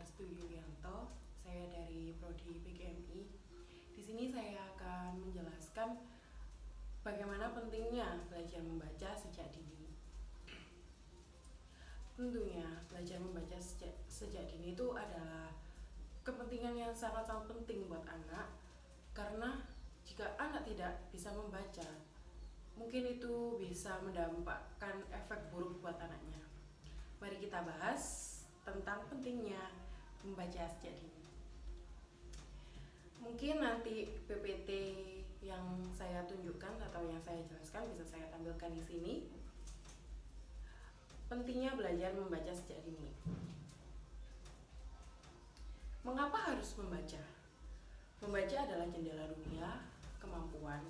Restu Yulianto, saya dari Prodi PGMI. Di sini saya akan menjelaskan bagaimana pentingnya belajar membaca sejak dini. Tentunya belajar membaca sejak dini itu adalah kepentingan yang sangat-sangat penting buat anak, karena jika anak tidak bisa membaca, mungkin itu bisa mendampakkan efek buruk buat anaknya. Mari kita bahas tentang pentingnya membaca sejak dini. Mungkin nanti PPT yang saya tunjukkan atau yang saya jelaskan bisa saya tampilkan di sini. Pentingnya belajar membaca sejak dini. Mengapa harus membaca? Membaca adalah jendela dunia, kemampuan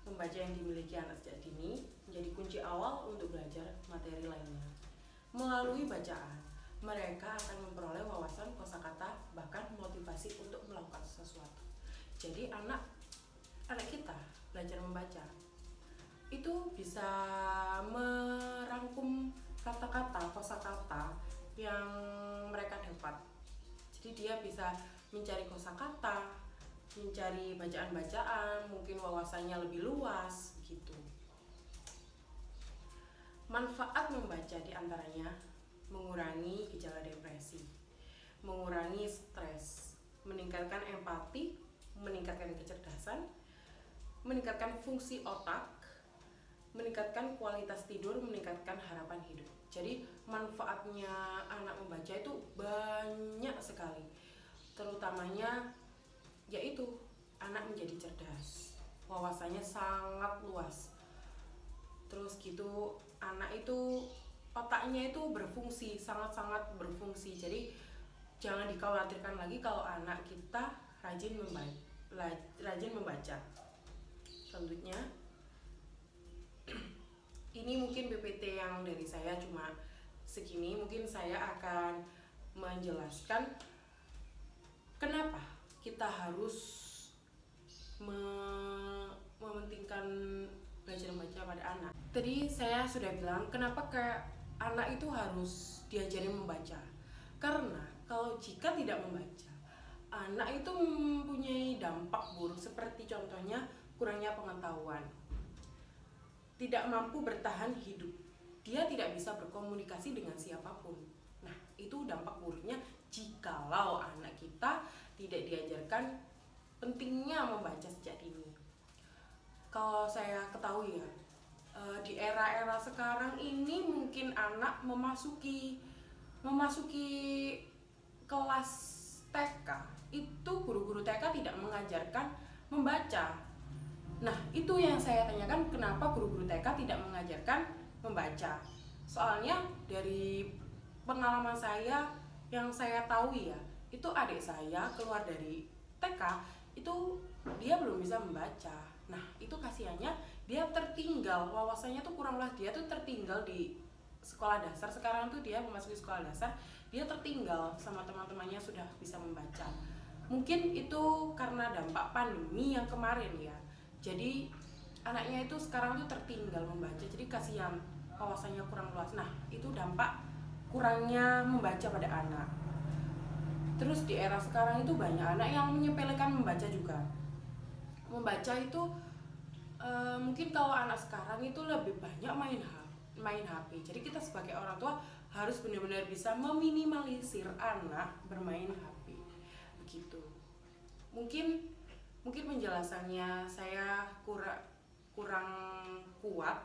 membaca yang dimiliki anak sejak dini menjadi kunci awal untuk belajar materi lainnya. Melalui bacaan, mereka akan memperoleh wawasan kosakata, bahkan motivasi untuk melakukan sesuatu. Jadi anak kita belajar membaca itu bisa merangkum kata-kata, kosakata yang mereka dapat. Jadi dia bisa mencari kosakata, mencari bacaan-bacaan, mungkin wawasannya lebih luas gitu. Manfaat membaca diantaranya mengurangi gejala depresi, mengurangi stres, meningkatkan empati, meningkatkan kecerdasan, meningkatkan fungsi otak, meningkatkan kualitas tidur, meningkatkan harapan hidup. Jadi manfaatnya anak membaca itu banyak sekali, terutamanya yaitu anak menjadi cerdas, wawasannya sangat luas. Terus gitu anak itu otaknya itu berfungsi, sangat-sangat berfungsi. Jadi jangan dikhawatirkan lagi kalau anak kita rajin membaca. Selanjutnya, ini mungkin PPT yang dari saya cuma segini. Mungkin saya akan menjelaskan kenapa kita harus mementingkan belajar membaca pada anak. Tadi saya sudah bilang kenapa anak itu harus diajarin membaca. Karena kalau jika tidak membaca, anak itu mempunyai dampak buruk, seperti contohnya kurangnya pengetahuan, tidak mampu bertahan hidup, dia tidak bisa berkomunikasi dengan siapapun. Nah, itu dampak buruknya jikalau anak kita tidak diajarkan pentingnya membaca sejak dini. Kalau saya ketahui ya, di era-era sekarang ini mungkin anak memasuki kelas TK, itu guru-guru TK tidak mengajarkan membaca. Nah, itu yang saya tanyakan, kenapa guru-guru TK tidak mengajarkan membaca? Soalnya dari pengalaman saya yang saya tahu ya, itu adik saya keluar dari TK, itu dia belum bisa membaca. Nah, itu kasihannya dia tertinggal, wawasannya tuh kurang lah, dia tuh tertinggal di sekolah dasar. Sekarang tuh dia memasuki sekolah dasar, dia tertinggal sama teman-temannya sudah bisa membaca. Mungkin itu karena dampak pandemi yang kemarin ya. Jadi anaknya itu sekarang tuh tertinggal membaca, jadi kasihan, wawasannya kurang luas. Nah, itu dampak kurangnya membaca pada anak. Terus di era sekarang itu banyak anak yang menyepelekan membaca juga. Membaca itu mungkin kalau anak sekarang itu lebih banyak main HP. Jadi kita sebagai orang tua harus benar-benar bisa meminimalisir anak bermain HP. Begitu. Mungkin penjelasannya saya kurang kuat,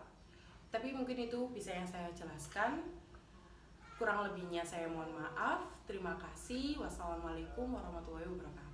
tapi mungkin itu bisa yang saya jelaskan. Kurang lebihnya saya mohon maaf. Terima kasih. Wassalamualaikum warahmatullahi wabarakatuh.